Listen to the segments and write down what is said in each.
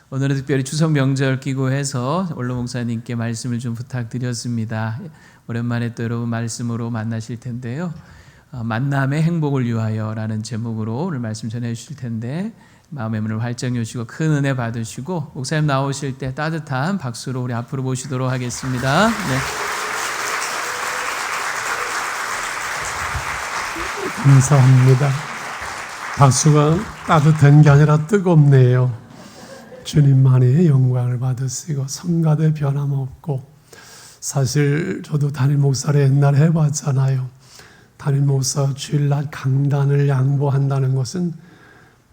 오늘은 특별히 추석 명절 끼고 해서 원로 목사님께 말씀을 좀 부탁드렸습니다. 오랜만에 또 여러분 말씀으로 만나실 텐데요. 만남의 행복을 위하여라는 제목으로 오늘 말씀 전해 주실 텐데 마음의 문을 활짝 여시고 큰 은혜 받으시고 목사님 나오실 때 따뜻한 박수로 우리 앞으로 모시도록 하겠습니다. 네. 감사합니다. 박수가 따뜻한 게 아니라 뜨겁네요. 주님만이 영광을 받으시고 성가대 변함없고, 사실 저도 담임 목사를 옛날에 해봤잖아요. 담임 목사 주일날 강단을 양보한다는 것은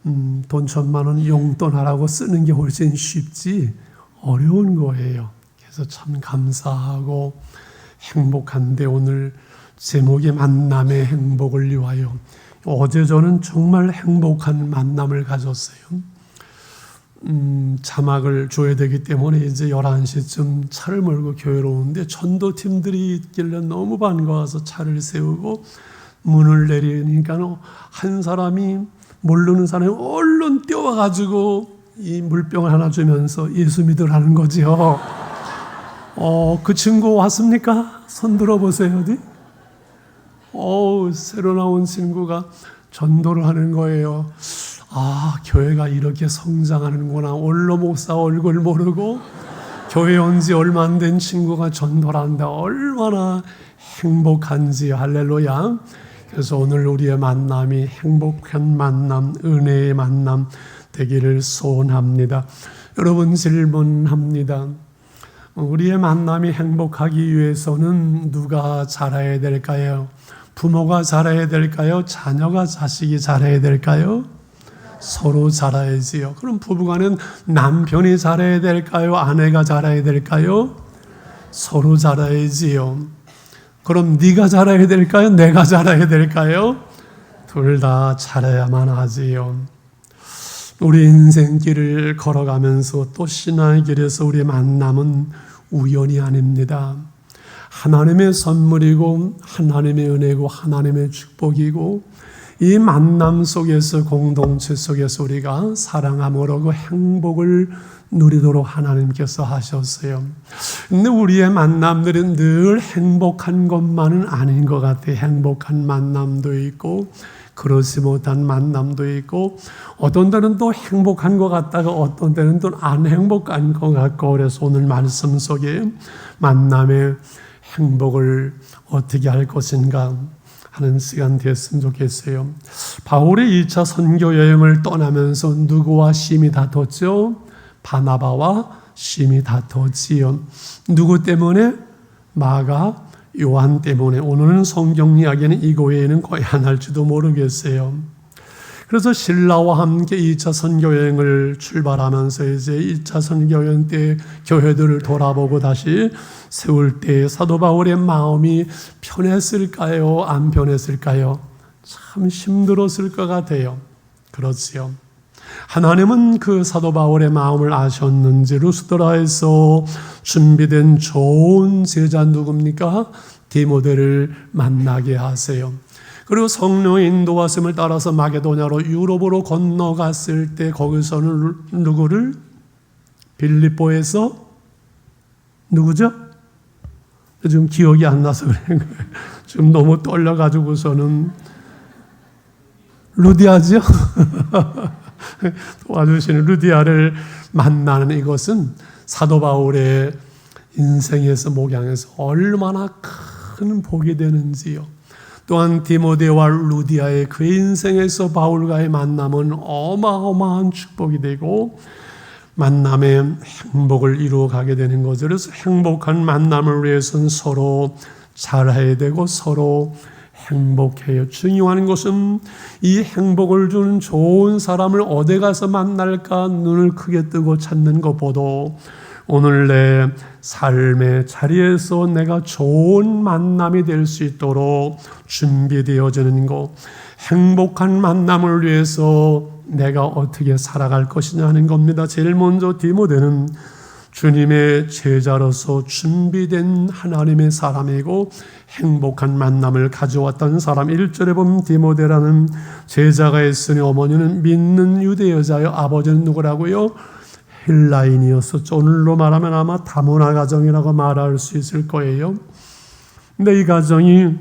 돈 1,000만 원 용돈하라고 쓰는 게 훨씬 쉽지 어려운 거예요. 그래서 참 감사하고 행복한데, 오늘 제목이 만남의 행복을 위하여. 어제 저는 정말 행복한 만남을 가졌어요. 자막을 줘야 되기 때문에 이제 11시쯤 차를 몰고 교회로 오는데 전도팀들이 있길래 너무 반가워서 차를 세우고 문을 내리니까 한 사람이, 모르는 사람이 얼른 뛰어와가지고 이 물병을 하나 주면서 예수 믿으라는 거지요. 그 친구 왔습니까? 손 들어보세요. 어디? 새로 나온 친구가 전도를 하는 거예요. 교회가 이렇게 성장하는구나. 원로 목사 얼굴 모르고 교회 온 지 얼마 안 된 친구가 전도를 한다. 얼마나 행복한지. 할렐루야. 그래서 오늘 우리의 만남이 행복한 만남, 은혜의 만남 되기를 소원합니다. 여러분, 질문합니다. 우리의 만남이 행복하기 위해서는 누가 잘해야 될까요? 부모가 잘해야 될까요? 자녀가, 자식이 잘해야 될까요? 서로 잘해야지요. 그럼 부부간은 남편이 잘해야 될까요? 아내가 잘해야 될까요? 서로 잘해야지요. 그럼 네가 잘해야 될까요? 내가 잘해야 될까요? 둘 다 잘해야만 하지요. 우리 인생길을 걸어가면서 또 신앙의 길에서 우리의 만남은 우연이 아닙니다. 하나님의 선물이고 하나님의 은혜고 하나님의 축복이고, 이 만남 속에서, 공동체 속에서 우리가 사랑함으로 행복을 누리도록 하나님께서 하셨어요. 근데 우리의 만남들은 늘 행복한 것만은 아닌 것 같아요. 행복한 만남도 있고 그렇지 못한 만남도 있고, 어떤 때는 또 행복한 것 같다가 어떤 때는 또 안 행복한 것 같고, 그래서 오늘 말씀 속에 만남의 행복을 어떻게 할 것인가 하는 시간 됐으면 좋겠어요. 바울의 2차 선교 여행을 떠나면서 누구와 심히 다퉜죠? 바나바와 심히 다퉜지요. 누구 때문에? 마가, 요한 때문에. 오늘은 성경 이야기는 이거 외에는 거의 안 할지도 모르겠어요. 그래서 신라와 함께 2차 선교여행을 출발하면서 이제 1차 선교여행 때 교회들을 돌아보고 다시 세울 때 사도 바울의 마음이 편했을까요? 안 편했을까요? 참 힘들었을 것 같아요. 그렇지요. 하나님은 그 사도 바울의 마음을 아셨는지 루스드라에서 준비된 좋은 제자 누굽니까? 디모데를 만나게 하세요. 그리고 성령의 인도하심을 따라서 마게도냐로 유럽으로 건너갔을 때 거기서는 누구를? 빌립보에서 누구죠? 지금 기억이 안 나서 그런 거예요. 지금 너무 떨려가지고서는 루디아죠? 도와주시는 루디아를 만나는 이것은 사도 바울의 인생에서, 목양에서 얼마나 큰 복이 되는지요. 또한 디모데와 루디아의 그 인생에서 바울과의 만남은 어마어마한 축복이 되고 만남의 행복을 이루어가게 되는 거죠. 그래서 행복한 만남을 위해서는 서로 잘해야 되고 서로 행복해요. 중요한 것은 이 행복을 주는 좋은 사람을 어디 가서 만날까 눈을 크게 뜨고 찾는 것보다 오늘 내 삶의 자리에서 내가 좋은 만남이 될 수 있도록 준비되어지는 것, 행복한 만남을 위해서 내가 어떻게 살아갈 것이냐 하는 겁니다. 제일 먼저 디모데는 주님의 제자로서 준비된 하나님의 사람이고 행복한 만남을 가져왔던 사람. 1절에 보면 디모데라는 제자가 있으니 어머니는 믿는 유대 여자요, 아버지는 누구라고요? 빌라인이었었죠. 오늘로 말하면 아마 다문화 가정이라고 말할 수 있을 거예요. 근데 이 가정이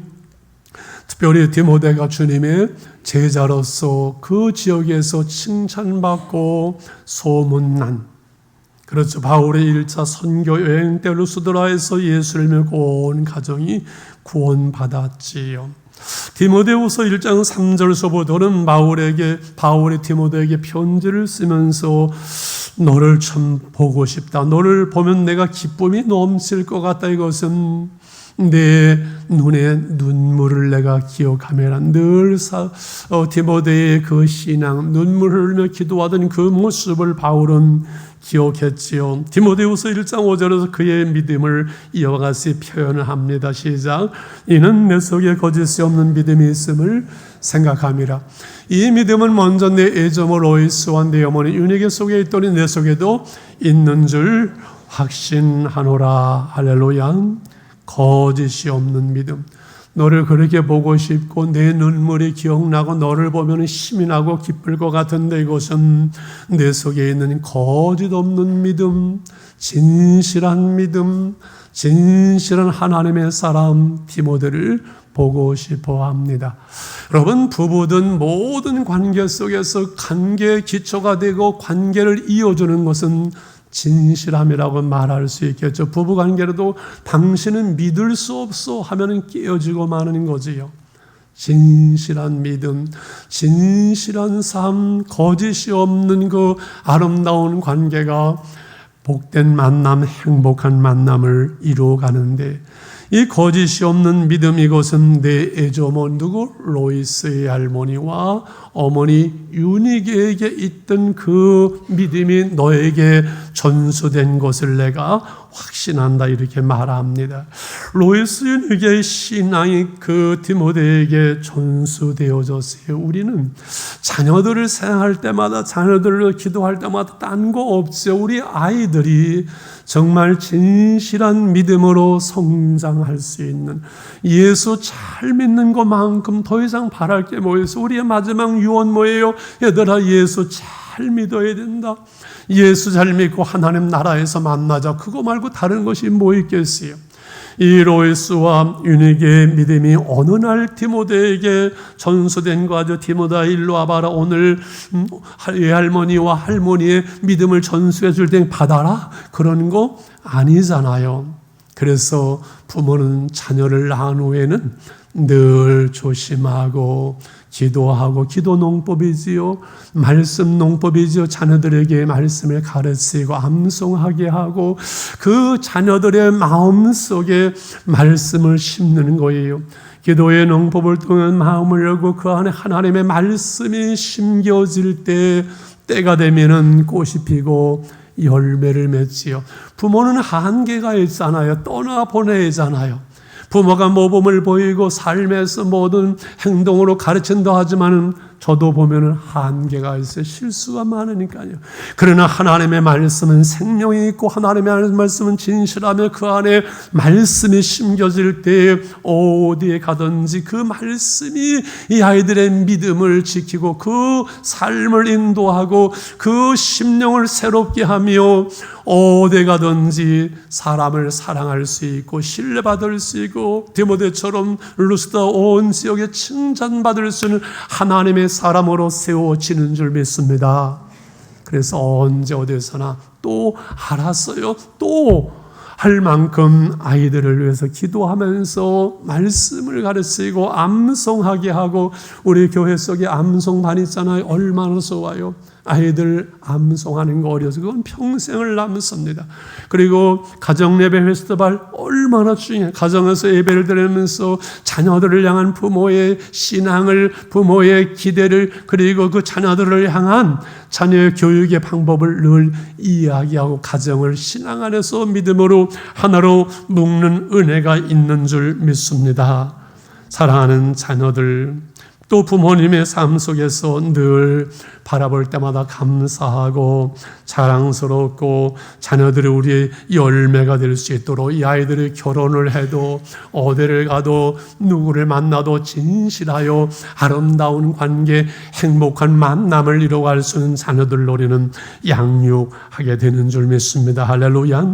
특별히 디모데가 주님의 제자로서 그 지역에서 칭찬받고 소문난, 그렇죠, 바울의 1차 선교 여행 때 루스드라에서 예수를 믿고 온 가정이 구원받았지요. 디모데후서 1장 3절서부터는 바울이 디모데에게 편지를 쓰면서 너를 참 보고 싶다, 너를 보면 내가 기쁨이 넘칠 것 같다, 이것은 내 눈에 눈물을 내가 기억하며 늘 디모데의 그 신앙, 눈물을 흘리며 기도하던 그 모습을 바울은 기억했지요. 디모데후서 1장 5절에서 그의 믿음을 이와 같이 표현을 합니다. 시작. 이는 내 속에 거짓이 없는 믿음이 있음을 생각함이라. 이 믿음은 먼저 내 애조모 로이스와 내 어머니 유니게 속에 있더니 내 속에도 있는 줄 확신하노라. 할렐루야. 거짓이 없는 믿음. 너를 그렇게 보고 싶고 내 눈물이 기억나고 너를 보면 힘이 나고 기쁠 것 같은데 이것은 내 속에 있는 거짓 없는 믿음, 진실한 믿음, 진실한 하나님의 사람 디모데를 보고 싶어 합니다. 여러분, 부부든 모든 관계 속에서 관계의 기초가 되고 관계를 이어주는 것은 진실함이라고 말할 수 있겠죠. 부부관계로도 당신은 믿을 수 없어 하면 깨어지고 마는 거지요. 진실한 믿음, 진실한 삶, 거짓이 없는 그 아름다운 관계가 복된 만남, 행복한 만남을 이루어가는데, 이 거짓이 없는 믿음, 이것은 내 애조모 누구? 로이스의 할머니와 어머니 유니게에게 있던 그 믿음이 너에게 전수된 것을 내가 확신한다, 이렇게 말합니다. 로이스 유니게의 신앙이 그 디모데에게 전수되어졌어요. 우리는 자녀들을 생각할 때마다, 자녀들을 기도할 때마다 딴 거 없죠. 우리 아이들이 정말 진실한 믿음으로 성장할 수 있는, 예수 잘 믿는 것만큼 더 이상 바랄 게 뭐 있어? 우리의 마지막 유언 뭐예요? 얘들아, 예수 잘 믿어야 된다. 예수 잘 믿고 하나님 나라에서 만나자. 그거 말고 다른 것이 뭐 있겠어요? 이 로이스와 유니게의 믿음이 어느 날 디모데에게 전수된 거죠. 디모데야, 일로 와봐라. 오늘 외할머니와 할머니의 믿음을 전수해 줄 때 받아라. 그런 거 아니잖아요. 그래서 부모는 자녀를 낳은 후에는 늘 조심하고 기도하고, 기도 농법이지요. 말씀 농법이지요. 자녀들에게 말씀을 가르치고 암송하게 하고 그 자녀들의 마음속에 말씀을 심는 거예요. 기도의 농법을 통해 마음을 열고 그 안에 하나님의 말씀이 심겨질 때, 때가 되면은 꽃이 피고 열매를 맺지요. 부모는 한계가 있잖아요. 떠나보내잖아요. 부모가 모범을 보이고 삶에서 모든 행동으로 가르친다 하지만은 저도 보면은 한계가 있어요. 실수가 많으니까요. 그러나 하나님의 말씀은 생명이 있고 하나님의 말씀은 진실하며 그 안에 말씀이 심겨질 때 어디에 가든지 그 말씀이 이 아이들의 믿음을 지키고 그 삶을 인도하고 그 심령을 새롭게 하며 어디 가든지 사람을 사랑할 수 있고 신뢰받을 수 있고 디모데처럼 루스드라 온 지역에 칭찬받을 수 있는 하나님의 사람으로 세워지는 줄 믿습니다. 그래서 언제 어디서나 또 알았어요. 또 할 만큼 아이들을 위해서 기도하면서 말씀을 가르치고 암송하게 하고, 우리 교회 속에 암송반 있잖아요. 얼마나 좋아요. 아이들 암송하는 거 어려서 그건 평생을 남습니다. 그리고 가정 예배 페스티벌 얼마나 중요해요. 가정에서 예배를 드리면서 자녀들을 향한 부모의 신앙을, 부모의 기대를, 그리고 그 자녀들을 향한 자녀의 교육의 방법을 늘 이야기하고 가정을 신앙 안에서 믿음으로 하나로 묶는 은혜가 있는 줄 믿습니다. 사랑하는 자녀들, 또 부모님의 삶 속에서 늘 바라볼 때마다 감사하고 자랑스럽고 자녀들이 우리의 열매가 될 수 있도록 이 아이들이 결혼을 해도 어디를 가도 누구를 만나도 진실하여 아름다운 관계, 행복한 만남을 이루어갈 수 있는 자녀들로 우리는 양육하게 되는 줄 믿습니다. 할렐루야.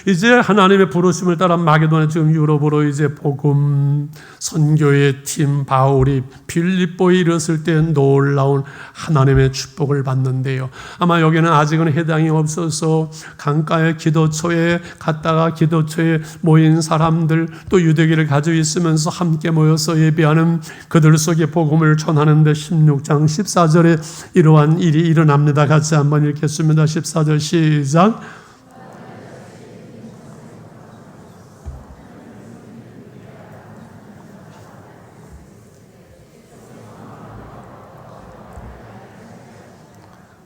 이제 하나님의 부르심을 따라 마게도냐 지금 유럽으로 이제 복음 선교의 팀 바울이 빌립보에 이르렀을 때 놀라운 하나님의 축복을 받는데요. 아마 여기는 아직은 해당이 없어서 강가의 기도처에 갔다가 기도처에 모인 사람들 또 유대기를 가지고 있으면서 함께 모여서 예배하는 그들 속에 복음을 전하는데 16장 14절에 이러한 일이 일어납니다. 같이 한번 읽겠습니다. 14절 시작.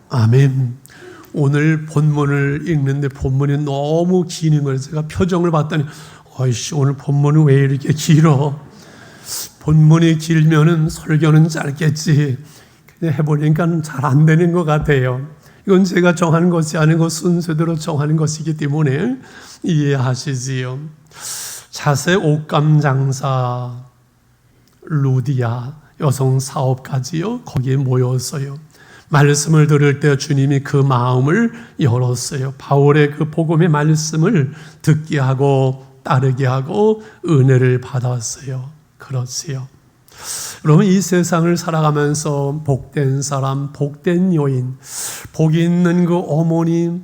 아멘. 오늘 본문을 읽는데 본문이 너무 기는 거예요. 제가 표정을 봤더니 어이씨 오늘 본문은 왜 이렇게 길어? 본문이 길면은 설교는 짧겠지. 그냥 해보니까 잘 안 되는 것 같아요. 이건 제가 정하는 것이 아니고 순서대로 정하는 것이기 때문에 이해하시지요. 자세 옷감 장사 루디아 여성 사업가지요. 거기에 모였어요. 말씀을 들을 때 주님이 그 마음을 열었어요. 바울의 그 복음의 말씀을 듣게 하고 따르게 하고 은혜를 받았어요. 그렇지요. 여러분 이 세상을 살아가면서 복된 사람, 복된 여인, 복이 있는 그 어머니,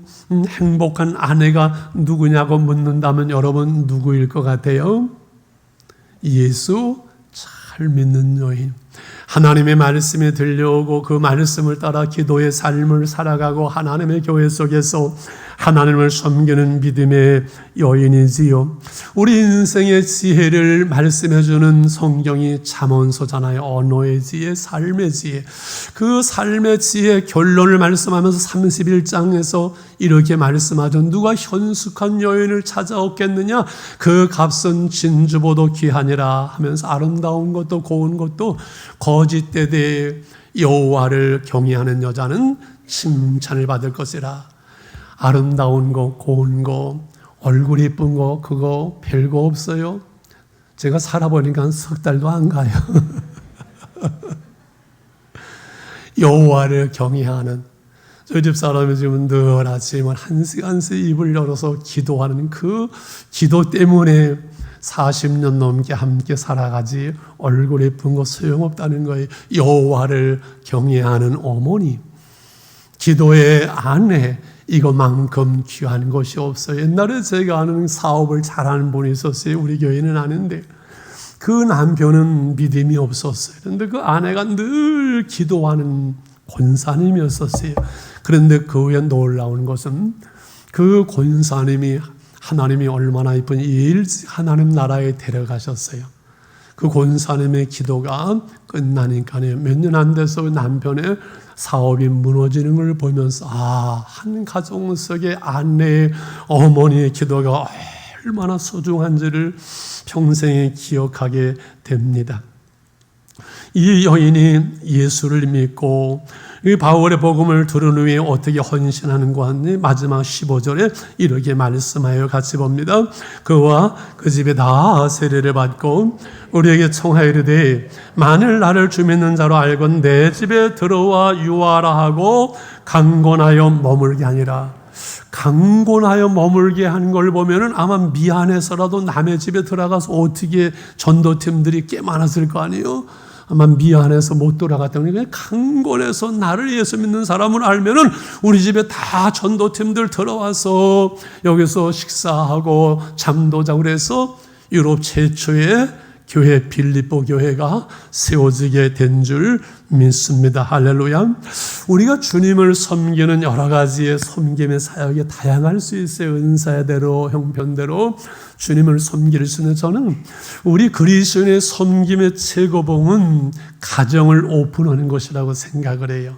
행복한 아내가 누구냐고 묻는다면 여러분 누구일 것 같아요? 예수 잘 믿는 여인. 하나님의 말씀이 들려오고 그 말씀을 따라 기도의 삶을 살아가고 하나님의 교회 속에서 하나님을 섬기는 믿음의 여인이지요. 우리 인생의 지혜를 말씀해주는 성경이 잠언서잖아요. 언어의 지혜, 삶의 지혜. 그 삶의 지혜 결론을 말씀하면서 31장에서 이렇게 말씀하죠. 누가 현숙한 여인을 찾아오겠느냐? 그 값은 진주보도 귀하니라 하면서 아름다운 것도 고운 것도 거짓되되 여호와를 경외하는 여자는 칭찬을 받을 것이라. 아름다운 거, 고운 거, 얼굴 이쁜 거 그거 별거 없어요. 제가 살아보니까 석 달도 안 가요. 여호와를 경외하는 저희 집 사람이 지금 늘 아침에 1시간씩 입을 열어서 기도하는 그 기도 때문에 40년 넘게 함께 살아가지 얼굴 예쁜 거 소용없다는 거예요. 여호와를 경외하는 어머니, 기도의 아내, 이것만큼 귀한 것이 없어요. 옛날에 제가 아는 사업을 잘하는 분이 있었어요. 우리 교회는 아는데 그 남편은 믿음이 없었어요. 그런데 그 아내가 늘 기도하는 권사님이었었어요. 그런데 그 후에 놀라운 것은 그 권사님이 하나님이 얼마나 이쁜 일찍 하나님 나라에 데려가셨어요. 그 권사님의 기도가 끝나니까요. 몇 년 안 돼서 남편의 사업이 무너지는 걸 보면서 한 가정 속의 아내의 어머니의 기도가 얼마나 소중한지를 평생에 기억하게 됩니다. 이 여인이 예수를 믿고 이 바울의 복음을 들은 후에 어떻게 헌신하는가 하니 마지막 15절에 이렇게 말씀하여 같이 봅니다. 그와 그 집에 다 세례를 받고 우리에게 청하이르되 만일 나를 주 믿는 자로 알건 내 집에 들어와 유하라 하고 강권하여 머물게 하니라. 강권하여 머물게 한 걸 보면은 아마 미안해서라도 남의 집에 들어가서 어떻게 전도팀들이 꽤 많았을 거 아니에요? 아마 미안해서 못 돌아갔다고. 그냥 강권해서 나를 예수 믿는 사람을 알면은 우리 집에 다 전도팀들 들어와서 여기서 식사하고 잠도 자고 그래서 유럽 최초의 교회 빌립보 교회가 세워지게 된 줄 믿습니다. 할렐루야. 우리가 주님을 섬기는 여러 가지의 섬김의 사역이 다양할 수 있어요. 은사대로 형편대로 주님을 섬길 수 있는 저는 우리 그리스도인의 섬김의 최고봉은 가정을 오픈하는 것이라고 생각을 해요.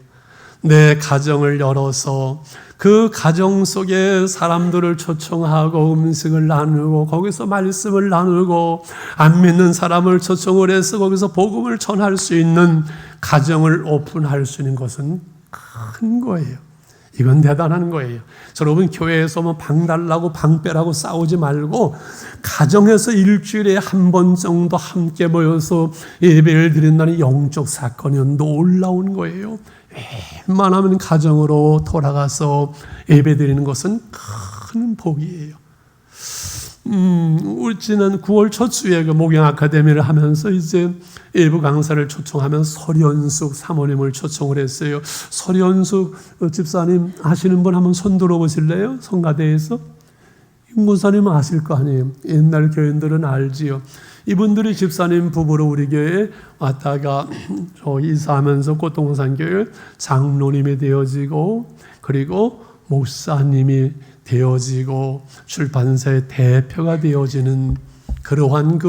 내 가정을 열어서 그 가정 속에 사람들을 초청하고 음식을 나누고 거기서 말씀을 나누고 안 믿는 사람을 초청을 해서 거기서 복음을 전할 수 있는 가정을 오픈할 수 있는 것은 큰 거예요. 이건 대단한 거예요. 여러분, 교회에서 뭐 방 달라고 방 빼라고 싸우지 말고 가정에서 일주일에 한 번 정도 함께 모여서 예배를 드린다는 영적 사건이 놀라운 거예요. 웬만하면 가정으로 돌아가서 예배 드리는 것은 큰 복이에요. 우리 지난 9월 첫 주에 그 목양 아카데미를 하면서 이제 일부 강사를 초청하면 설현숙 사모님을 초청을 했어요. 설현숙 집사님 아시는 분 한번 손 들어보실래요? 성가대에서? 임고사님 아실 거 아니에요. 옛날 교인들은 알지요. 이분들이 집사님 부부로 우리 교회에 왔다가 이사하면서 꽃동산교회 장로님이 되어지고, 그리고 목사님이 되어지고, 출판사의 대표가 되어지는 그러한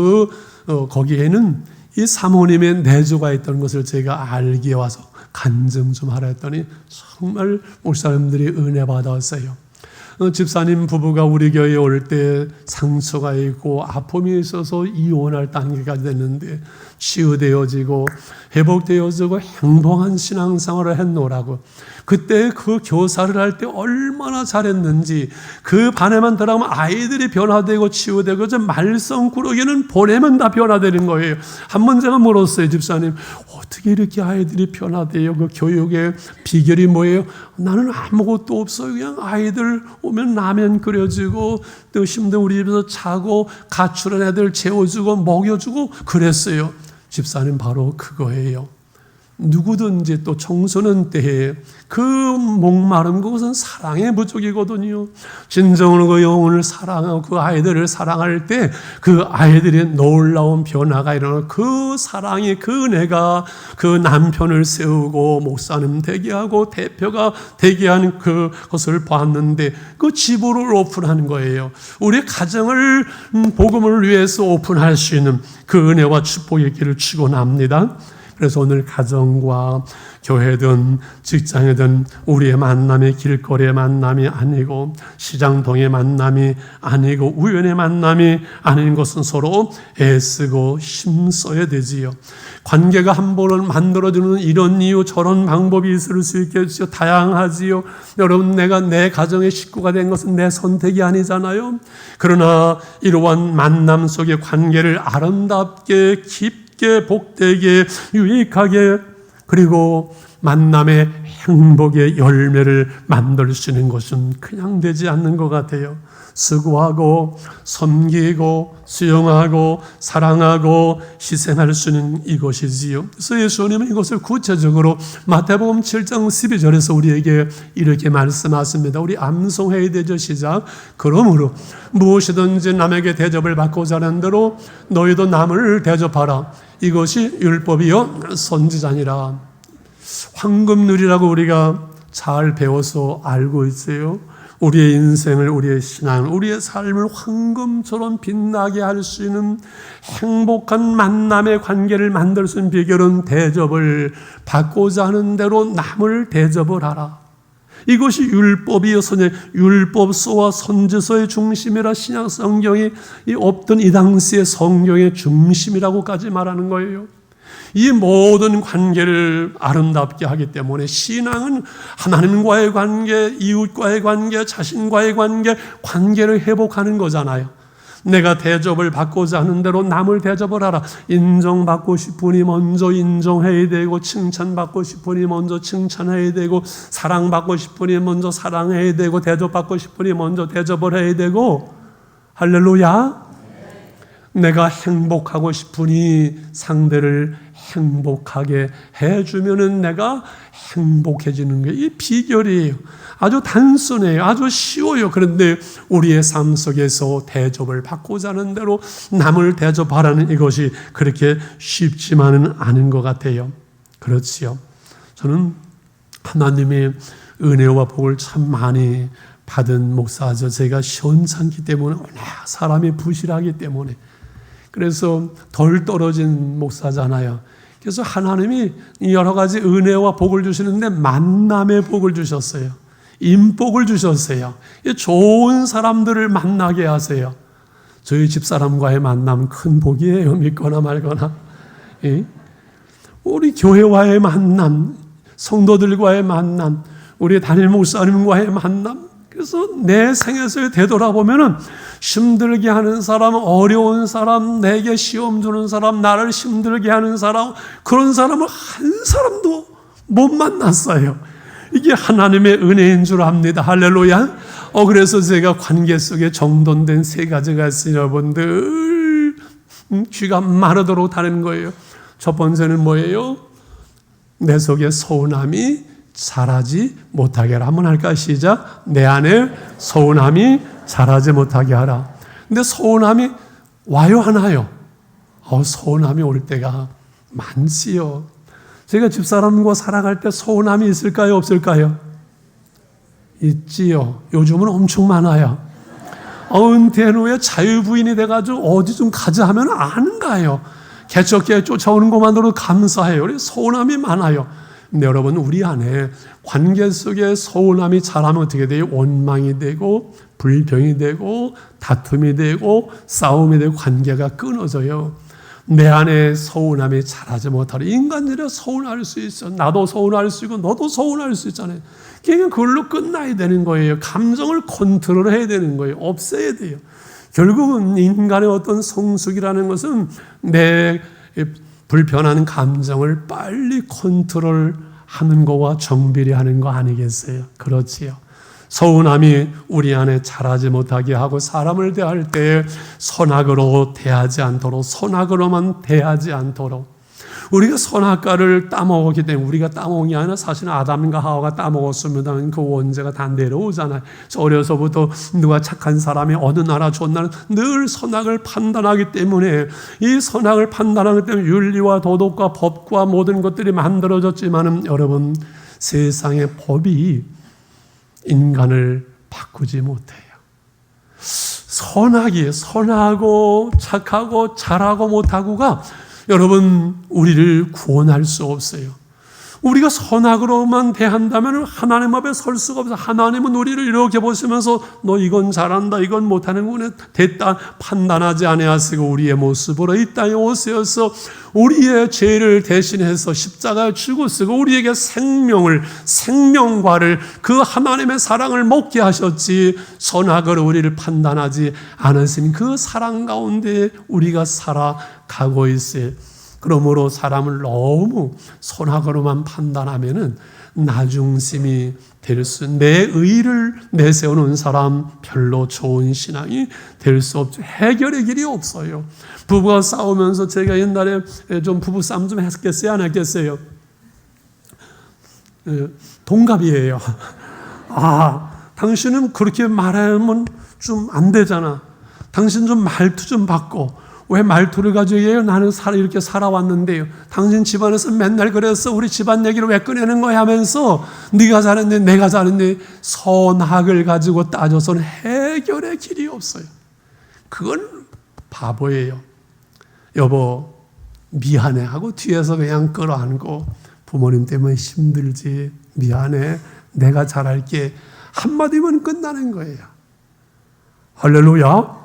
거기에는 이 사모님의 내조가 있다는 것을 제가 알게 와서 간증 좀 하라 했더니 정말 목사님들이 은혜 받았어요. 집사님 부부가 우리 교회에 올 때 상처가 있고 아픔이 있어서 이혼할 단계가 됐는데 치유되어지고 회복되어지고 행복한 신앙생활을 했노라고. 그때 그 교사를 할 때 얼마나 잘했는지, 그 반에만 들어가면 아이들이 변화되고 치유되고 저 말썽꾸러기는 보내면 다 변화되는 거예요. 한번 제가 물었어요. 집사님, 어떻게 이렇게 아이들이 변화돼요? 그 교육의 비결이 뭐예요? 나는 아무것도 없어요. 그냥 아이들 오면 라면 끓여주고 또 힘든 우리 집에서 자고 가출한 애들 재워주고 먹여주고 그랬어요. 집사님, 바로 그거예요. 누구든지 또 청소년 때에 그 목마름, 그것은 사랑의 부족이거든요. 진정으로 그 영혼을 사랑하고 그 아이들을 사랑할 때 그 아이들의 놀라운 변화가 일어나고, 그 사랑이, 그 은혜가 그 남편을 세우고 목사님 되게 하고 대표가 되게 하는 그것을 봤는데, 그 집으로 오픈하는 거예요. 우리 가정을 복음을 위해서 오픈할 수 있는 그 은혜와 축복의 길을 축원합니다. 그래서 오늘 가정과 교회든 직장이든 우리의 만남이 길거리의 만남이 아니고 시장동의 만남이 아니고 우연의 만남이 아닌 것은 서로 애쓰고 힘써야 되지요. 관계가 한 번은 만들어지는 이런 이유 저런 방법이 있을 수 있겠지요. 다양하지요. 여러분, 내가 내 가정의 식구가 된 것은 내 선택이 아니잖아요. 그러나 이러한 만남 속의 관계를 아름답게 깊게 복되게 유익하게, 그리고 만남의 행복의 열매를 만들 수 있는 것은 그냥 되지 않는 것 같아요. 수고하고 섬기고 수용하고 사랑하고 희생할 수 있는 이것이지요. 그래서 예수님은 이것을 구체적으로 마태복음 7장 12절에서 우리에게 이렇게 말씀하십니다. 우리 암송해야 되죠. 시작. 그러므로 무엇이든지 남에게 대접을 받고자 하는 대로 너희도 남을 대접하라. 이것이 율법이요 선지자니라. 황금률이라고 우리가 잘 배워서 알고 있어요. 우리의 인생을, 우리의 신앙을, 우리의 삶을 황금처럼 빛나게 할 수 있는 행복한 만남의 관계를 만들 수 있는 비결은 대접을 받고자 하는 대로 남을 대접을 하라. 이것이 율법이요 율법서와 선지서의 중심이라 신약 성경이 없던 이 당시의 성경의 중심이라고까지 말하는 거예요. 이 모든 관계를 아름답게 하기 때문에 신앙은 하나님과의 관계, 이웃과의 관계, 자신과의 관계를 회복하는 거잖아요. 내가 대접을 받고자 하는 대로 남을 대접을 하라. 인정받고 싶으니 먼저 인정해야 되고, 칭찬받고 싶으니 먼저 칭찬해야 되고, 사랑받고 싶으니 먼저 사랑해야 되고, 대접받고 싶으니 먼저 대접을 해야 되고. 할렐루야. 내가 행복하고 싶으니 상대를 행복하게 해주면은 내가 행복해지는 게 이 비결이에요. 아주 단순해요. 아주 쉬워요. 그런데 우리의 삶 속에서 대접을 받고자 하는 대로 남을 대접하라는 이것이 그렇게 쉽지만은 않은 것 같아요. 그렇지요. 저는 하나님의 은혜와 복을 참 많이 받은 목사죠. 제가 시원찮기 때문에, 사람이 부실하기 때문에. 그래서 덜 떨어진 목사잖아요. 그래서 하나님이 여러 가지 은혜와 복을 주시는데 만남의 복을 주셨어요. 인복을 주셨어요. 좋은 사람들을 만나게 하세요. 저희 집사람과의 만남 큰 복이에요. 믿거나 말거나. 우리 교회와의 만남, 성도들과의 만남, 우리 담임 목사님과의 만남, 그래서 내 생에서 되돌아보면은 힘들게 하는 사람, 어려운 사람, 내게 시험 주는 사람, 나를 힘들게 하는 사람, 그런 사람을 한 사람도 못 만났어요. 이게 하나님의 은혜인 줄 압니다. 할렐루야. 그래서 제가 관계 속에 정돈된 세 가지가 있으니 여러분들 귀가 마르도록 다는 거예요. 첫 번째는 뭐예요? 내 속에 서운함이 자라지 못하게 하라. 한번 할까? 시작. 내 안에 서운함이 자라지 못하게 하라. 근데 서운함이 와요, 하나요? 서운함이 올 때가 많지요. 제가 집사람과 살아갈 때 서운함이 있을까요, 없을까요? 있지요. 요즘은 엄청 많아요. 은퇴한 후에 자유부인이 돼가지고 어디 좀 가자 하면 안 가요. 개척교회 쫓아오는 것만으로도 감사해요. 우리 서운함이 많아요. 근데 여러분, 우리 안에 관계 속에 서운함이 자라면 어떻게 돼요? 원망이 되고 불평이 되고 다툼이 되고 싸움이 되고 관계가 끊어져요. 내 안에 서운함이 자라지 못하려. 인간들이 서운할 수 있어. 나도 서운할 수 있고 너도 서운할 수 있잖아요. 그냥 그걸로 끝나야 되는 거예요. 감정을 컨트롤해야 되는 거예요. 없애야 돼요. 결국은 인간의 어떤 성숙이라는 것은 내 불편한 감정을 빨리 컨트롤하는 거와 정비례 하는 거 아니겠어요? 그렇지요. 서운함이 우리 안에 자라지 못하게 하고 사람을 대할 때 선악으로 대하지 않도록, 선악으로만 대하지 않도록. 우리가 선악과를 따먹었기 때문에, 우리가 따먹은 게 아니라 사실은 아담과 하와가 따먹었으면 그 원죄가 다 내려오잖아요. 어려서부터 누가 착한 사람이 어느 나라 좋은 나라 늘 선악을 판단하기 때문에, 이 선악을 판단하기 때문에 윤리와 도덕과 법과 모든 것들이 만들어졌지만은 여러분, 세상의 법이 인간을 바꾸지 못해요. 선하고 착하고 잘하고 못하고가 여러분 우리를 구원할 수 없어요. 우리가 선악으로만 대한다면 하나님 앞에 설 수가 없어요. 하나님은 우리를 이렇게 보시면서 너 이건 잘한다, 이건 못하는구나, 됐다 판단하지 아니하시고 우리의 모습으로 이 땅에 오셔서 우리의 죄를 대신해서 십자가에 죽으시고 우리에게 생명과를, 그 하나님의 사랑을 먹게 하셨지, 선악으로 우리를 판단하지 않으신 그 사랑 가운데 우리가 살아가고 있어요. 그러므로 사람을 너무 선악으로만 판단하면은 나중심이 될 수, 내 의를 내세우는 사람 별로 좋은 신앙이 될 수 없죠. 해결의 길이 없어요. 부부가 싸우면서 제가 옛날에 좀 부부 싸움 좀 했겠어요, 안 했겠어요? 동갑이에요. 당신은 그렇게 말하면 좀 안 되잖아. 당신 좀 말투 좀 바꿔. 왜 말투를 가지고 해요? 나는 이렇게 살아왔는데요. 당신 집안에서 맨날 그래서 우리 집안 얘기를 왜 꺼내는 거야 하면서 네가 잘했네, 내가 잘했네. 선악을 가지고 따져서는 해결의 길이 없어요. 그건 바보예요. 여보 미안해 하고 뒤에서 그냥 끌어안고, 부모님 때문에 힘들지, 미안해, 내가 잘할게, 한마디면 끝나는 거예요. 할렐루야.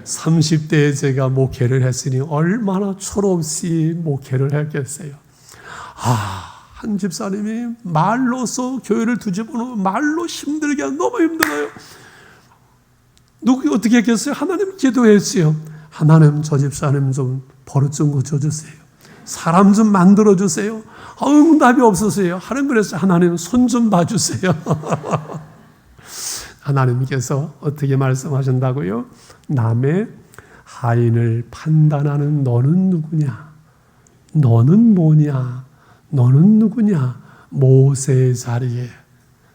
30대에 제가 목회를 했으니 얼마나 철없이 목회를 했겠어요. 한 집사님이 말로서 교회를 뒤집어놓고 말로 힘들게 하면 너무 힘들어요. 누구 어떻게 했겠어요? 하나님 기도했어요. 하나님 저 집사님 좀 버릇 좀 고쳐주세요. 사람 좀 만들어주세요. 응답이 없으세요. 하는 그래서 하나님 손 좀 봐주세요. 하나님께서 어떻게 말씀하신다고요? 남의 하인을 판단하는 너는 누구냐? 너는 뭐냐? 너는 누구냐? 모세의 자리에,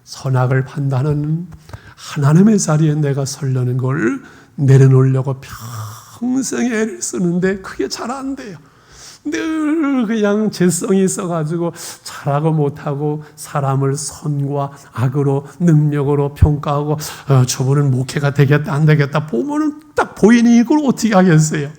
선악을 판단하는 하나님의 자리에 내가 서려는 걸 내려놓으려고 평생 애를 쓰는데 그게 잘 안 돼요. 늘 그냥 재성이 있어가지고 잘하고 못하고 사람을 선과 악으로, 능력으로 평가하고 저분은 목회가 되겠다 안 되겠다 보면은 딱 보이니 이걸 어떻게 하겠어요?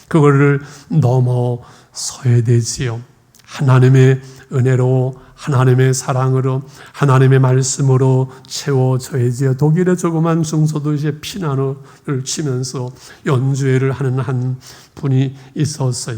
그거를 넘어서야 되지요. 하나님의 은혜로, 하나님의 사랑으로, 하나님의 말씀으로 채워져야지요. 독일의 조그만 중소도시에 피아노를 치면서 연주회를 하는 한 분이 있었어요.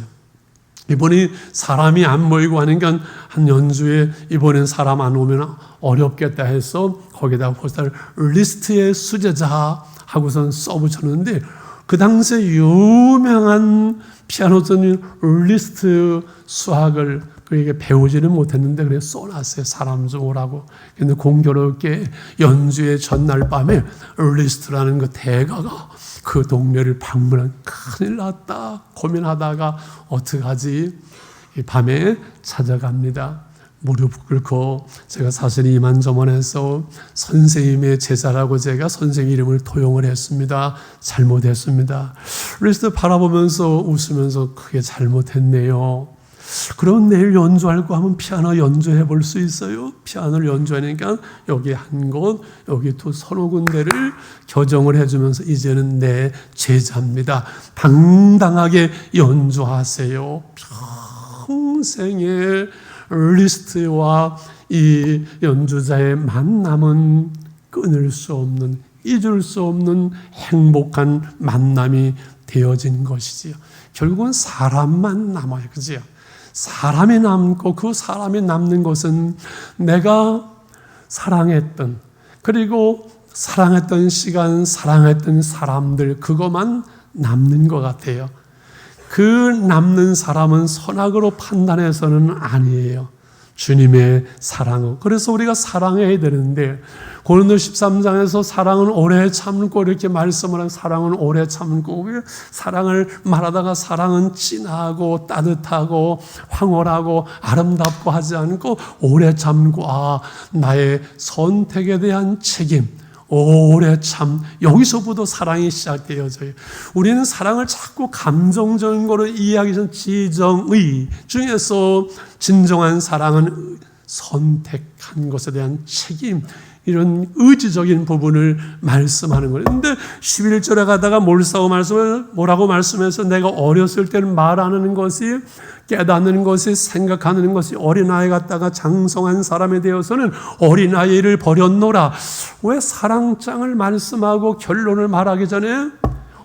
이번에 사람이 안 모이고 하니까 한 연주에 이번엔 사람 안 오면 어렵겠다 해서 거기다가 벌써 리스트의 수제자 하고선 써붙였는데 그 당시에 유명한 피아노 선생님 리스트 수학을 그에게 배우지는 못했는데 그래 써놨어요. 사람 좀 오라고. 근데 공교롭게 연주의 전날 밤에 리스트라는 그 대가가 그 동네를 방문한 큰일 났다 고민하다가 어떡하지? 이 밤에 찾아갑니다. 무릎 꿇고 제가 사실 이만저만해서 선생님의 제자라고 제가 선생님 이름을 토용을 했습니다. 잘못했습니다. 리스트 바라보면서 웃으면서 크게 잘못했네요. 그럼 내일 연주할고 하면 피아노 연주해 볼 수 있어요? 피아노를 연주하니까 여기 한 곳, 여기 또 서너 군데를 교정을 해주면서 이제는 내 제자입니다. 당당하게 연주하세요. 평생의 리스트와 이 연주자의 만남은 끊을 수 없는, 잊을 수 없는 행복한 만남이 되어진 것이지요. 결국은 사람만 남아요. 그죠? 사람이 남고 그 사람이 남는 것은 내가 사랑했던, 그리고 사랑했던 시간, 사랑했던 사람들, 그것만 남는 것 같아요. 그 남는 사람은 선악으로 판단해서는 아니에요. 주님의 사랑은. 그래서 우리가 사랑해야 되는데 고린도 13장에서 사랑은 오래 참고 이렇게 말씀을 하는 사랑은 오래 참고 사랑을 말하다가 사랑은 진하고 따뜻하고 황홀하고 아름답고 하지 않고 오래 참고 나의 선택에 대한 책임 오래 참 여기서부터 사랑이 시작되어져요. 우리는 사랑을 자꾸 감정적인 거로 이해하기 전 지정의 중에서 진정한 사랑은 선택한 것에 대한 책임 이런 의지적인 부분을 말씀하는 거예요. 그런데 11절에 가다가 뭐라고 말씀해서 내가 어렸을 때는 말 안 하는 것이 깨닫는 것이 생각하는 것이 어린아이 같다가 장성한 사람에 되어서는 어린아이를 버렸노라. 왜 사랑장을 말씀하고 결론을 말하기 전에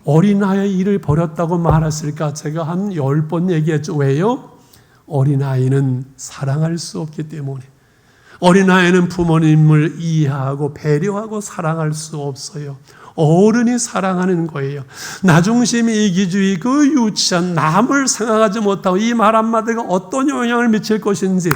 어린아이의 일을 버렸다고 말했을까? 제가 한 10번 얘기했죠. 왜요? 어린아이는 사랑할 수 없기 때문에. 어린아이는 부모님을 이해하고 배려하고 사랑할 수 없어요. 어른이 사랑하는 거예요. 나중심 이기주의 그 유치한 남을 생각하지 못하고 이 말 한마디가 어떤 영향을 미칠 것인지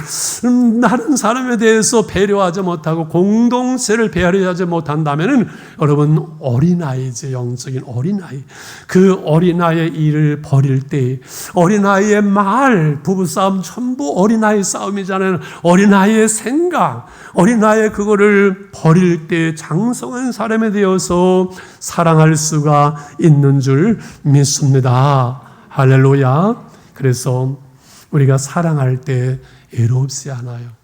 다른 사람에 대해서 배려하지 못하고 공동체를 배려하지 못한다면 여러분 어린아이지 영적인 어린아이 그 어린아이의 일을 버릴 때 어린아이의 말 부부싸움 전부 어린아이 싸움이잖아요. 어린아이의 생각 어린아이의 그거를 버릴 때 장성한 사람에 대해서 사랑할 수가 있는 줄 믿습니다. 할렐루야. 그래서 우리가 사랑할 때 애롭지 않아요.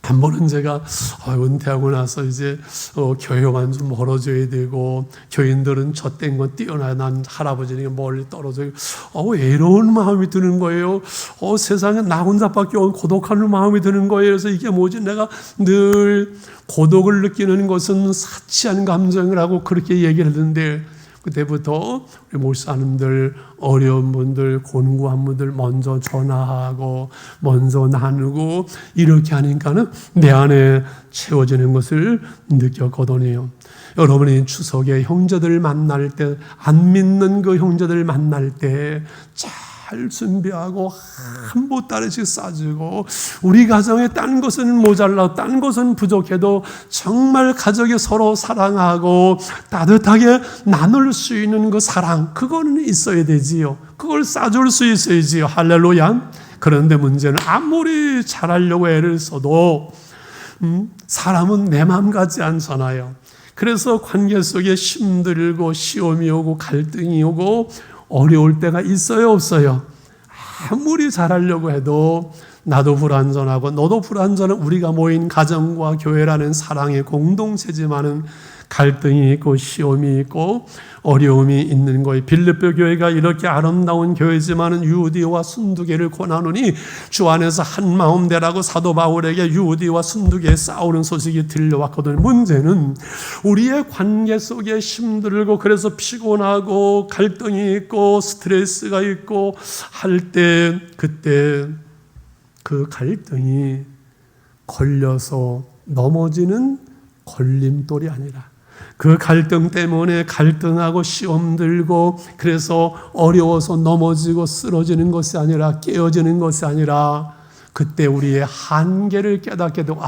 한 번은 제가 은퇴하고 나서 이제 교회와는 좀 멀어져야 되고 교인들은 젖된 건 뛰어나야 난 할아버지니까 멀리 떨어져요. 외로운 마음이 드는 거예요. 세상에 나 혼자밖에 없는 고독한 마음이 드는 거예요. 그래서 이게 뭐지? 내가 늘 고독을 느끼는 것은 사치한 감정이라고 그렇게 얘기를 했는데 그때부터 우리 목사님들 어려운 분들 곤고한 분들 먼저 전화하고 먼저 나누고 이렇게 하니까는 내 안에 채워지는 것을 느꼈거든요. 여러분이 추석에 형제들 만날 때 안 믿는 그 형제들 만날 때 잘 준비하고 한 보따리씩 싸주고 우리 가정에 딴 것은 모자라 딴 것은 부족해도 정말 가족이 서로 사랑하고 따뜻하게 나눌 수 있는 그 사랑 그거는 있어야 되지요. 그걸 싸줄 수 있어야지요. 할렐루야. 그런데 문제는 아무리 잘하려고 애를 써도 사람은 내 마음 같지 않잖아요. 그래서 관계 속에 힘들고 시험이 오고 갈등이 오고 어려울 때가 있어요, 없어요? 아무리 잘하려고 해도 나도 불완전하고 너도 불완전한 우리가 모인 가정과 교회라는 사랑의 공동체지만은 갈등이 있고 시험이 있고 어려움이 있는 거예요. 빌립보 교회가 이렇게 아름다운 교회지만은 유디와 순두개를 권하노니 주 안에서 한 마음 되라고 사도 바울에게 유디와 순두개 싸우는 소식이 들려왔거든요. 문제는 우리의 관계 속에 힘들고 그래서 피곤하고 갈등이 있고 스트레스가 있고 할 때 그때 그 갈등이 걸려서 넘어지는 걸림돌이 아니라 그 갈등 때문에 갈등하고 시험 들고 그래서 어려워서 넘어지고 쓰러지는 것이 아니라 깨어지는 것이 아니라 그때 우리의 한계를 깨닫게 되고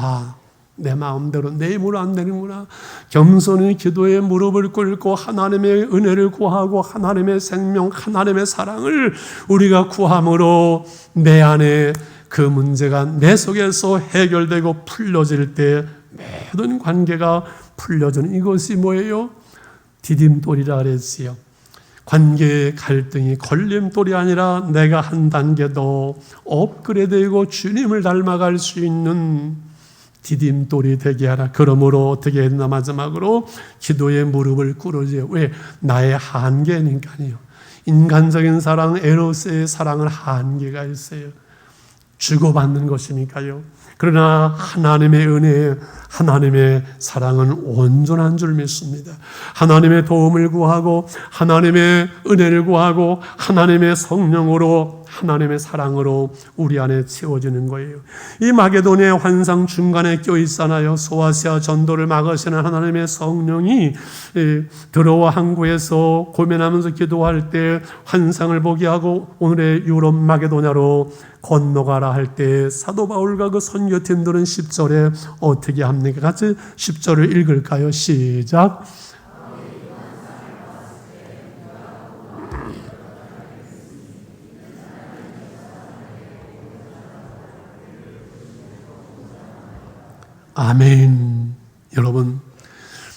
내 마음대로 내 힘으로 안 되는구나. 겸손히 기도에 무릎을 꿇고 하나님의 은혜를 구하고 하나님의 생명, 하나님의 사랑을 우리가 구함으로 내 안에 그 문제가 내 속에서 해결되고 풀려질 때 모든 관계가 풀려지는 이것이 뭐예요? 디딤돌이라 그랬지요. 관계의 갈등이 걸림돌이 아니라 내가 한 단계 더 업그레이드되고 주님을 닮아갈 수 있는 디딤돌이 되게 하라. 그러므로 어떻게 했나 마지막으로 기도에 무릎을 꿇으지요. 왜? 나의 한계니까요. 인간적인 사랑, 에로스의 사랑은 한계가 있어요. 주고받는 것이니까요. 그러나 하나님의 은혜, 하나님의 사랑은 온전한 줄 믿습니다. 하나님의 도움을 구하고 하나님의 은혜를 구하고 하나님의 성령으로 하나님의 사랑으로 우리 안에 채워지는 거예요. 이 마게도니아의 환상 중간에 껴있잖아요. 소아시아 전도를 막으시는 하나님의 성령이 들어와 항구에서 고민하면서 기도할 때 환상을 보게 하고 오늘의 유럽 마게도냐로 건너가라 할 때 사도 바울과 그 선교팀들은 10절에 어떻게 합니까? 같이 10절을 읽을까요? 시작. 아멘. 여러분,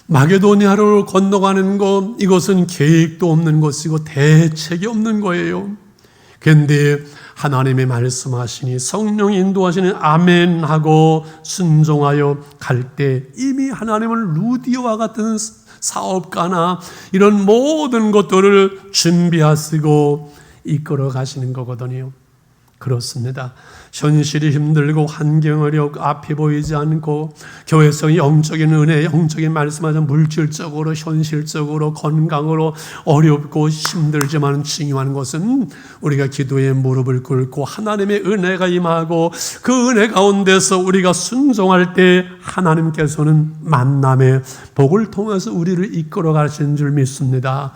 마게도니아로 건너가는 것, 이것은 계획도 없는 것이고 대책이 없는 거예요. 그런데 하나님의 말씀하시니 성령이 인도하시는 아멘 하고 순종하여 갈 때 이미 하나님은 루디오와 같은 사업가나 이런 모든 것들을 준비하시고 이끌어 가시는 거거든요. 그렇습니다. 현실이 힘들고 환경 어렵고 앞이 보이지 않고 교회성이 영적인 은혜, 영적인 말씀하자면 물질적으로 현실적으로 건강으로 어렵고 힘들지만 중요한 것은 우리가 기도에 무릎을 꿇고 하나님의 은혜가 임하고 그 은혜 가운데서 우리가 순종할 때 하나님께서는 만남의 복을 통해서 우리를 이끌어 가시는 줄 믿습니다.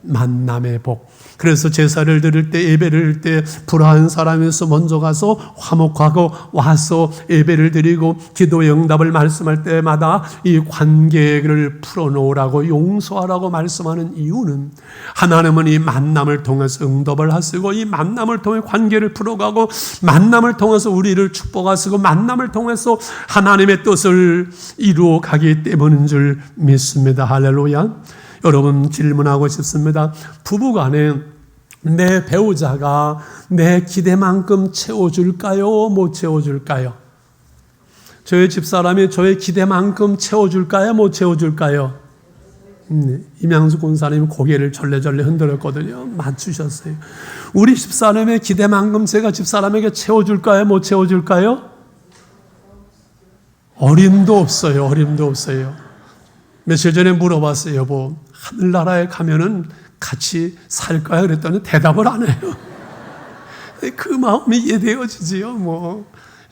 만남의 복. 그래서 제사를 드릴 때 예배를 드릴 때 불화한 사람에서 먼저 가서 화목하고 와서 예배를 드리고 기도의 응답을 말씀할 때마다 이 관계를 풀어놓으라고 용서하라고 말씀하는 이유는 하나님은 이 만남을 통해서 응답을 하시고 이 만남을 통해 관계를 풀어가고 만남을 통해서 우리를 축복하시고 만남을 통해서 하나님의 뜻을 이루어 가기 때문인 줄 믿습니다. 할렐루야. 여러분 질문하고 싶습니다. 부부간에 내 배우자가 내 기대만큼 채워줄까요? 못 채워줄까요? 저희 집사람이 저의 기대만큼 채워줄까요? 못 채워줄까요? 임양수 권사님이 고개를 절레절레 흔들었거든요. 맞추셨어요. 우리 집사람의 기대만큼 제가 집사람에게 채워줄까요? 못 채워줄까요? 어림도 없어요. 어림도 없어요. 며칠 전에 물어봤어요. 여보, 하늘나라에 가면은 같이 살까요? 그랬더니 대답을 안 해요. 그 마음이 이해되어지지요.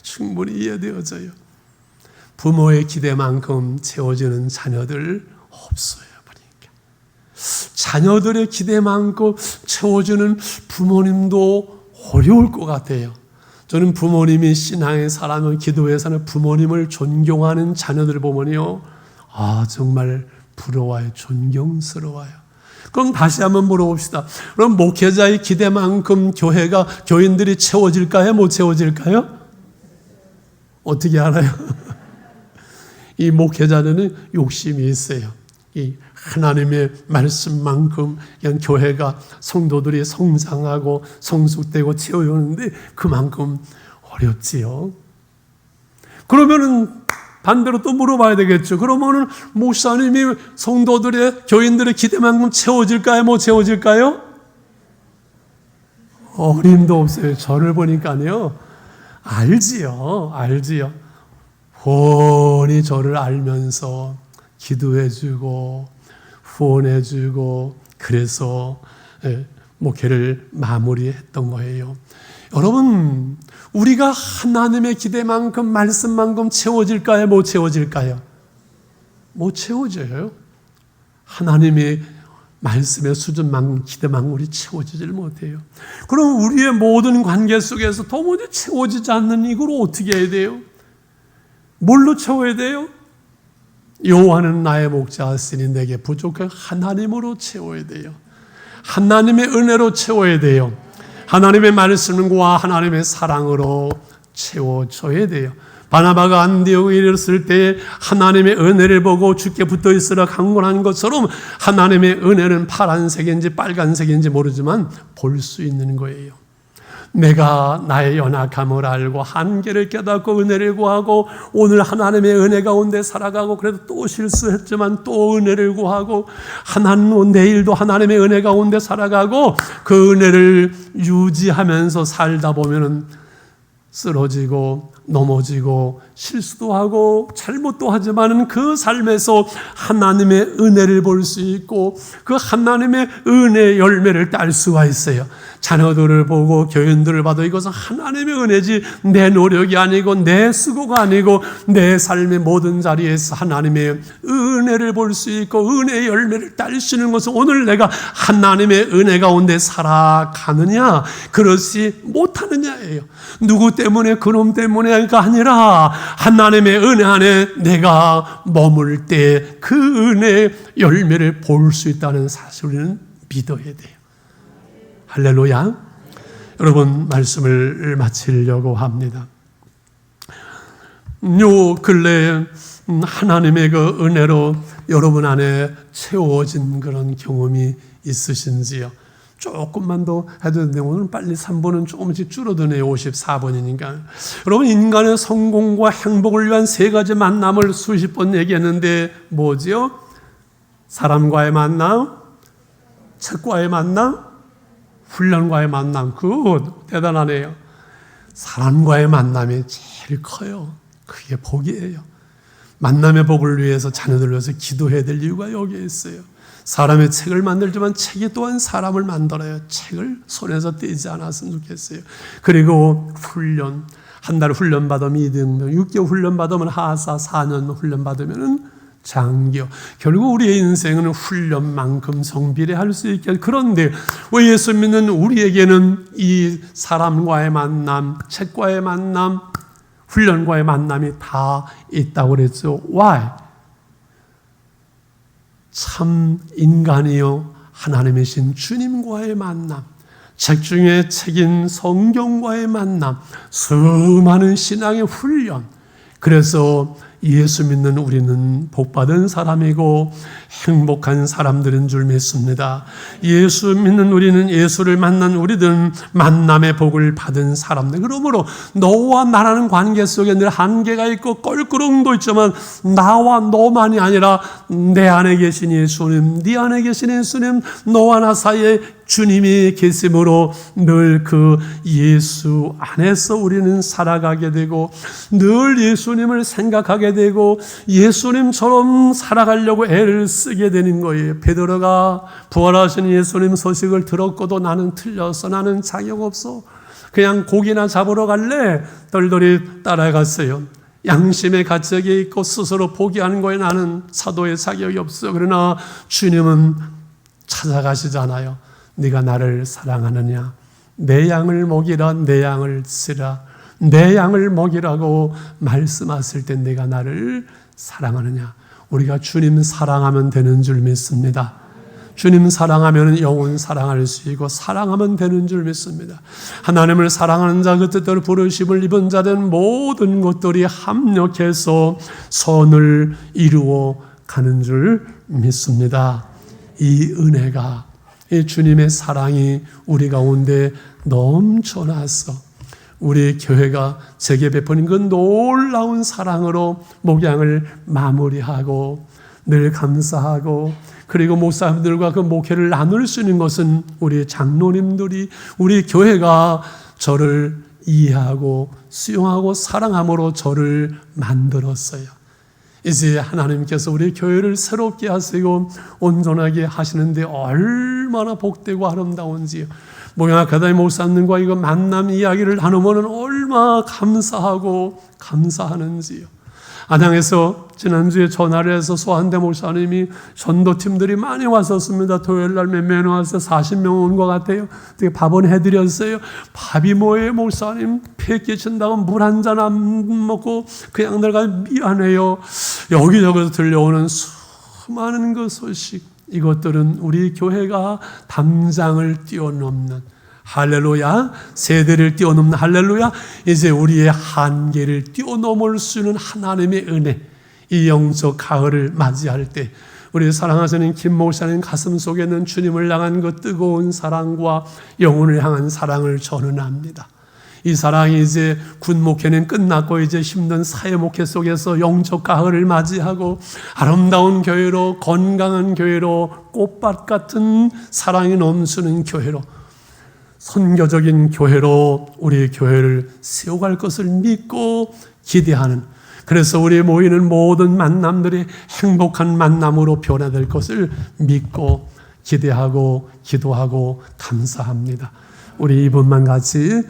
충분히 이해되어져요. 부모의 기대만큼 채워지는 자녀들 없어요. 그러니까 자녀들의 기대만큼 채워주는 부모님도 어려울 것 같아요. 저는 부모님이 신앙의 사람은 기도에서는 부모님을 존경하는 자녀들 보면요, 정말 부러워요. 존경스러워요. 그럼 다시 한번 물어봅시다. 그럼 목회자의 기대만큼 교인들이 채워질까요? 못 채워질까요? 어떻게 알아요? 이 목회자는 욕심이 있어요. 이 하나님의 말씀만큼 그냥 교회가 성도들이 성장하고 성숙되고 채워오는데 그만큼 어렵지요. 그러면은 반대로 또 물어봐야 되겠죠. 그러면은 목사님이 성도들의 교인들의 기대만큼 채워질까요? 못 채워질까요? 어림도 없어요. 저를 보니까요. 알지요. 훤히 저를 알면서 기도해주고 후원해주고 그래서 목회를 마무리했던 거예요. 여러분, 우리가 하나님의 기대만큼 말씀만큼 채워질까요? 못 채워질까요? 못 채워져요. 하나님의 말씀의 수준만큼 기대만큼 우리 채워지질 못해요. 그럼 우리의 모든 관계 속에서 도무지 채워지지 않는 이걸 어떻게 해야 돼요? 뭘로 채워야 돼요? 여호와는 나의 목자시니 내게 부족한 하나님으로 채워야 돼요. 하나님의 은혜로 채워야 돼요. 하나님의 말씀과 하나님의 사랑으로 채워줘야 돼요. 바나바가 안디옥에 이르렀을 때 하나님의 은혜를 보고 주께 붙어 있으라 강권한 것처럼 하나님의 은혜는 파란색인지 빨간색인지 모르지만 볼 수 있는 거예요. 내가 나의 연약함을 알고 한계를 깨닫고 은혜를 구하고 오늘 하나님의 은혜 가운데 살아가고 그래도 또 실수했지만 또 은혜를 구하고 하나님 내일도 하나님의 은혜 가운데 살아가고 그 은혜를 유지하면서 살다 보면은 쓰러지고 넘어지고 실수도 하고 잘못도 하지만은 그 삶에서 하나님의 은혜를 볼 수 있고 그 하나님의 은혜의 열매를 딸 수가 있어요. 자녀들을 보고 교인들을 봐도 이것은 하나님의 은혜지 내 노력이 아니고 내 수고가 아니고 내 삶의 모든 자리에서 하나님의 은혜를 볼 수 있고 은혜의 열매를 딸 수 있는 것은 오늘 내가 하나님의 은혜 가운데 살아가느냐 그렇지 못하느냐예요. 누구 때문에 그놈 때문에가 아니라 하나님의 은혜 안에 내가 머물 때 그 은혜의 열매를 볼 수 있다는 사실을 믿어야 돼요. 할렐루야. 여러분 말씀을 마치려고 합니다. 요 근래에 하나님의 그 은혜로 여러분 안에 채워진 그런 경험이 있으신지요? 조금만 더 해도 되는데 오늘 빨리 3번은 조금씩 줄어드네요. 54번이니까. 여러분 인간의 성공과 행복을 위한 세 가지 만남을 수십 번 얘기했는데 뭐지요? 사람과의 만남, 책과의 만남, 훈련과의 만남. 그거 대단하네요. 사람과의 만남이 제일 커요. 그게 복이에요. 만남의 복을 위해서 자녀들을 위해서 기도해야 될 이유가 여기에 있어요. 사람의 책을 만들지만 책이 또한 사람을 만들어요. 책을 손에서 떼지 않았으면 좋겠어요. 그리고 훈련, 한 달 훈련 받으면 2등병, 6개월 훈련 받으면 하사, 4년 훈련 받으면 장교. 결국 우리의 인생은 훈련만큼 성비례할 수 있게. 그런데 왜 예수 믿는 우리에게는 이 사람과의 만남, 책과의 만남, 훈련과의 만남이 다 있다고 그랬죠. Why? 참 인간이요 하나님이신 주님과의 만남, 책 중에 책인 성경과의 만남, 수많은 신앙의 훈련. 그래서 예수 믿는 우리는 복받은 사람이고 행복한 사람들인 줄 믿습니다. 예수 믿는 우리는, 예수를 만난 우리들은 만남의 복을 받은 사람들. 그러므로 너와 나라는 관계 속에 늘 한계가 있고 껄끄러움도 있지만 나와 너만이 아니라 내 안에 계신 예수님, 네 안에 계신 예수님, 너와 나 사이에 주님이 계심으로 늘 그 예수 안에서 우리는 살아가게 되고 늘 예수님을 생각하게 되고 예수님처럼 살아가려고 애를 쓰게 되는 거예요. 베드로가 부활하신 예수님 소식을 들었고도 나는 틀렸어, 나는 자격 없어, 그냥 고기나 잡으러 갈래, 덜덜이 따라갔어요. 양심의 가책이 있고 스스로 포기하는 거에 나는 사도의 자격이 없어. 그러나 주님은 찾아가시잖아요. 네가 나를 사랑하느냐? 내 양을 먹이라, 내 양을 치라. 내 양을 먹이라고 말씀하실 때 내가 나를 사랑하느냐? 우리가 주님 사랑하면 되는 줄 믿습니다. 주님 사랑하면 영원 사랑할 수 있고 사랑하면 되는 줄 믿습니다. 하나님을 사랑하는 자, 그 뜻대로 부르심을 입은 자된 모든 것들이 합력해서 선을 이루어 가는 줄 믿습니다. 이 은혜가, 이 주님의 사랑이 우리 가운데 넘쳐났어. 우리 교회가 제게 베푸는 그 놀라운 사랑으로 목양을 마무리하고 늘 감사하고, 그리고 목사님들과 그 목회를 나눌 수 있는 것은 우리 장로님들이, 우리 교회가 저를 이해하고 수용하고 사랑함으로 저를 만들었어요. 이제 하나님께서 우리 교회를 새롭게 하시고 온전하게 하시는데 얼마나 복되고 아름다운지요. 목양아카데미 목사님과 이거 만남 이야기를 나누면 얼마나 감사하고 감사하는지요. 안양에서 지난주에 전화를 해서 소한대 목사님이 전도팀들이 많이 왔었습니다. 토요일날 몇 명 와서 40명 온 것 같아요. 되게 밥은 해드렸어요. 밥이 뭐예요 목사님? 폐 끼친다고 물 한 잔 안 먹고 그냥 내가 미안해요. 여기저기서 들려오는 수많은 그 소식, 이것들은 우리 교회가 담장을 뛰어넘는, 할렐루야, 세대를 뛰어넘는 할렐루야, 이제 우리의 한계를 뛰어넘을 수 있는 하나님의 은혜, 이 영적 가을을 맞이할 때 우리 사랑하시는 김 목사님 가슴 속에 있는 주님을 향한 그 뜨거운 사랑과 영혼을 향한 사랑을 저는 압니다. 이 사랑이 이제 군 목회는 끝났고 이제 힘든 사회 목회 속에서 영적 가을을 맞이하고 아름다운 교회로, 건강한 교회로, 꽃밭 같은 사랑이 넘치는 교회로, 선교적인 교회로 우리 교회를 세워갈 것을 믿고 기대하는, 그래서 우리 모이는 모든 만남들이 행복한 만남으로 변화될 것을 믿고 기대하고 기도하고 감사합니다. 우리 이분만 같이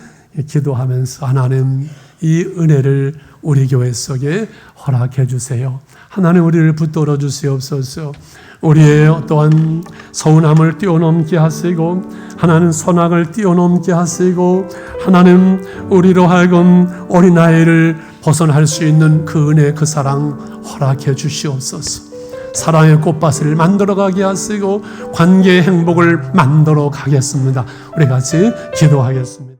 기도하면서 하나님, 이 은혜를 우리 교회 속에 허락해 주세요. 하나님, 우리를 붙들어 주시옵소서. 우리의 어떠한 서운함을 뛰어넘게 하시고 하나님 선악을 뛰어넘게 하시고 하나님, 우리로 하여금 어린아이를 벗어날 수 있는 그 은혜, 그 사랑 허락해 주시옵소서. 사랑의 꽃밭을 만들어가게 하시고 관계의 행복을 만들어 가겠습니다. 우리 같이 기도하겠습니다.